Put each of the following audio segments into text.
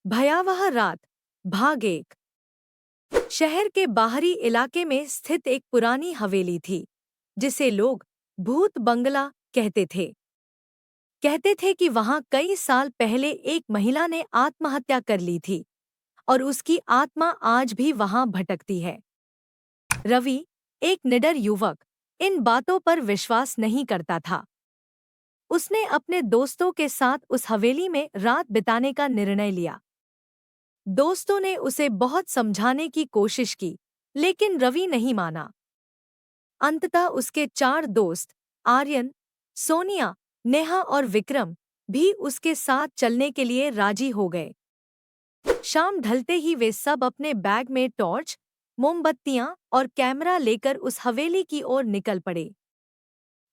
भयावह रात भाग एक। शहर के बाहरी इलाके में स्थित एक पुरानी हवेली थी जिसे लोग भूत बंगला कहते थे कि वहां कई साल पहले एक महिला ने आत्महत्या कर ली थी और उसकी आत्मा आज भी वहां भटकती है। रवि, एक निडर युवक, इन बातों पर विश्वास नहीं करता था। उसने अपने दोस्तों के साथ उस हवेली में रात बिताने का निर्णय लिया। दोस्तों ने उसे बहुत समझाने की कोशिश की, लेकिन रवि नहीं माना। अंततः उसके 4 दोस्त आर्यन, सोनिया, नेहा और विक्रम भी उसके साथ चलने के लिए राजी हो गए। शाम ढलते ही वे सब अपने बैग में टॉर्च, मोमबत्तियां और कैमरा लेकर उस हवेली की ओर निकल पड़े।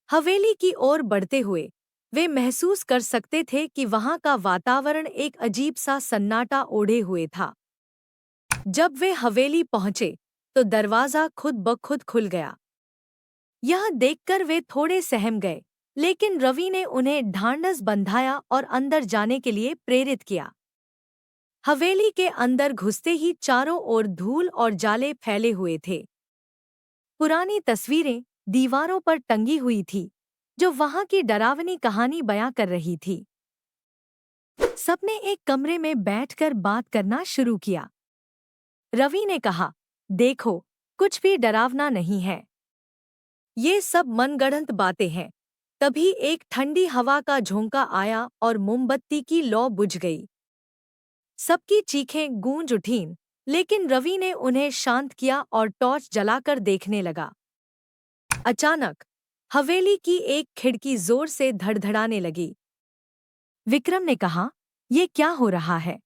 हवेली की ओर बढ़ते हुए वे महसूस कर सकते थे कि वहां का वातावरण एक अजीब सा सन्नाटा ओढ़े हुए था। जब वे हवेली पहुंचे तो दरवाजा खुद ब खुद खुल गया। यह देखकर वे थोड़े सहम गए, लेकिन रवि ने उन्हें ढांढस बंधाया और अंदर जाने के लिए प्रेरित किया। हवेली के अंदर घुसते ही चारों ओर धूल और जाले फैले हुए थे। पुरानी तस्वीरें दीवारों पर टंगी हुई थी जो वहां की डरावनी कहानी बयां कर रही थी। सबने एक कमरे में बैठकर बात करना शुरू किया। रवि ने कहा, देखो, कुछ भी डरावना नहीं है। ये सब मनगढ़ंत बातें हैं। तभी एक ठंडी हवा का झोंका आया और मोमबत्ती की लौ बुझ गई। सबकी चीखें गूंज उठीं, लेकिन रवि ने उन्हें शांत किया और टॉर्च जलाकर देखने लगा। अचानक हवेली की एक खिड़की जोर से धड़धड़ाने लगी। विक्रम ने कहा, ये क्या हो रहा है?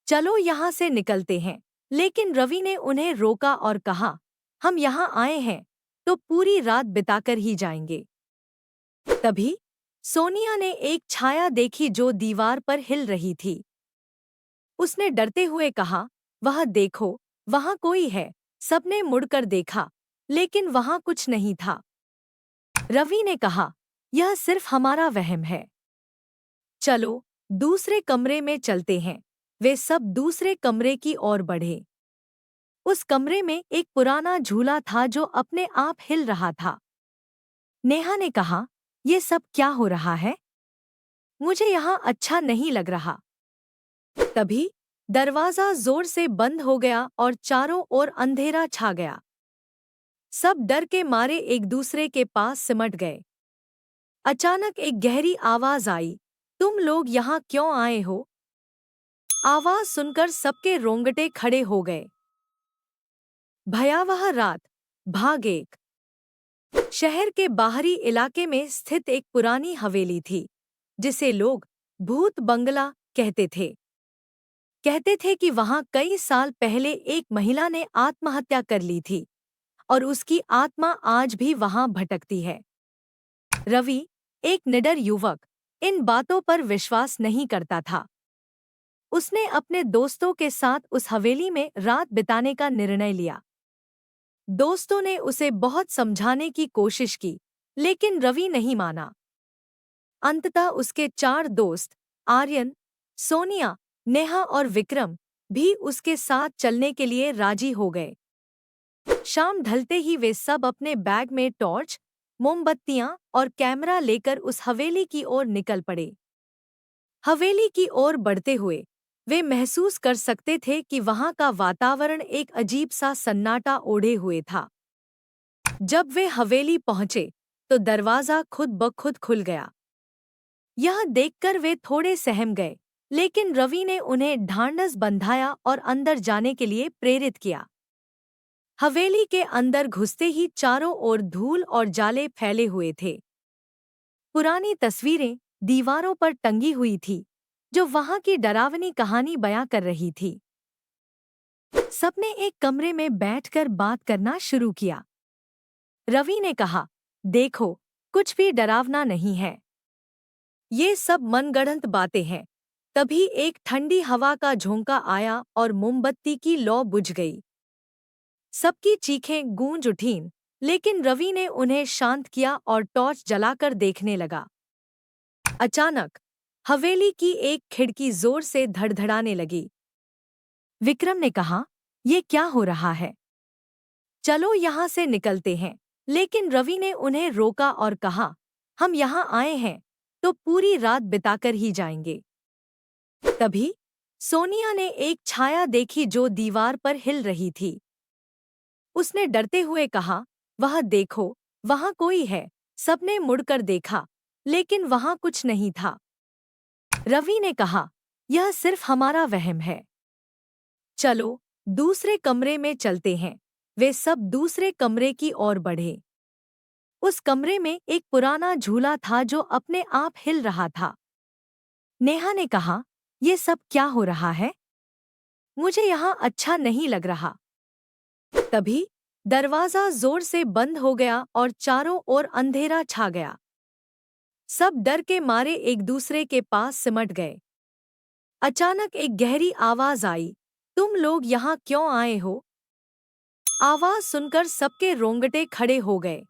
चलो यहाँ से निकलते हैं। लेकिन रवि ने उन्हें रोका और कहा, हम यहाँ आए हैं तो पूरी रात बिताकर ही जाएंगे। तभी सोनिया ने एक छाया देखी जो दीवार पर हिल रही थी। उसने डरते हुए कहा, वह देखो, वहां कोई है। सबने मुड़कर देखा, लेकिन वहां कुछ नहीं था। रवि ने कहा, यह सिर्फ हमारा वहम है। चलो दूसरे कमरे में चलते हैं। वे सब दूसरे कमरे की ओर बढ़े। उस कमरे में एक पुराना झूला था जो अपने आप हिल रहा था। नेहा ने कहा, ये सब क्या हो रहा है? मुझे यहाँ अच्छा नहीं लग रहा। तभी दरवाजा जोर से बंद हो गया और चारों ओर अंधेरा छा गया। सब डर के मारे एक दूसरे के पास सिमट गए। अचानक एक गहरी आवाज आई, तुम लोग यहाँ क्यों आए हो? आवाज सुनकर सबके रोंगटे खड़े हो गए। भयावह रात भाग एक। शहर के बाहरी इलाके में स्थित एक पुरानी हवेली थी जिसे लोग भूत बंगला कहते थे कि वहां कई साल पहले एक महिला ने आत्महत्या कर ली थी और उसकी आत्मा आज भी वहां भटकती है। रवि, एक निडर युवक, इन बातों पर विश्वास नहीं करता था। उसने अपने दोस्तों के साथ उस हवेली में रात बिताने का निर्णय लिया। दोस्तों ने उसे बहुत समझाने की कोशिश की, लेकिन रवि नहीं माना। अंततः उसके 4 दोस्त आर्यन, सोनिया, नेहा और विक्रम भी उसके साथ चलने के लिए राजी हो गए। शाम ढलते ही वे सब अपने बैग में टॉर्च, मोमबत्तियां और कैमरा लेकर उस हवेली की ओर निकल पड़े। हवेली की ओर बढ़ते हुए वे महसूस कर सकते थे कि वहां का वातावरण एक अजीब सा सन्नाटा ओढ़े हुए था। जब वे हवेली पहुंचे तो दरवाजा खुद ब खुद खुल गया। यह देखकर वे थोड़े सहम गए, लेकिन रवि ने उन्हें ढांढस बंधाया और अंदर जाने के लिए प्रेरित किया। हवेली के अंदर घुसते ही चारों ओर धूल और जाले फैले हुए थे। पुरानी तस्वीरें दीवारों पर टंगी हुई थी जो वहां की डरावनी कहानी बयां कर रही थी। सबने एक कमरे में बैठकर बात करना शुरू किया। रवि ने कहा, देखो, कुछ भी डरावना नहीं है। ये सब मनगढ़ंत बातें हैं। तभी एक ठंडी हवा का झोंका आया और मोमबत्ती की लौ बुझ गई। सबकी चीखें गूंज उठीं, लेकिन रवि ने उन्हें शांत किया और टॉर्च जलाकर देखने लगा। अचानक हवेली की एक खिड़की जोर से धड़धड़ाने लगी। विक्रम ने कहा, ये क्या हो रहा है? चलो यहाँ से निकलते हैं। लेकिन रवि ने उन्हें रोका और कहा, हम यहाँ आए हैं तो पूरी रात बिताकर ही जाएंगे। तभी सोनिया ने एक छाया देखी जो दीवार पर हिल रही थी। उसने डरते हुए कहा, वह देखो, वहां कोई है। सबने मुड़कर देखा, लेकिन वहां कुछ नहीं था। रवि ने कहा, यह सिर्फ हमारा वहम है। चलो दूसरे कमरे में चलते हैं। वे सब दूसरे कमरे की ओर बढ़े। उस कमरे में एक पुराना झूला था जो अपने आप हिल रहा था। नेहा ने कहा, ये सब क्या हो रहा है? मुझे यहाँ अच्छा नहीं लग रहा। तभी दरवाजा जोर से बंद हो गया और चारों ओर अंधेरा छा गया। सब डर के मारे एक दूसरे के पास सिमट गए। अचानक एक गहरी आवाज आई, तुम लोग यहाँ क्यों आए हो? आवाज सुनकर सबके रोंगटे खड़े हो गए।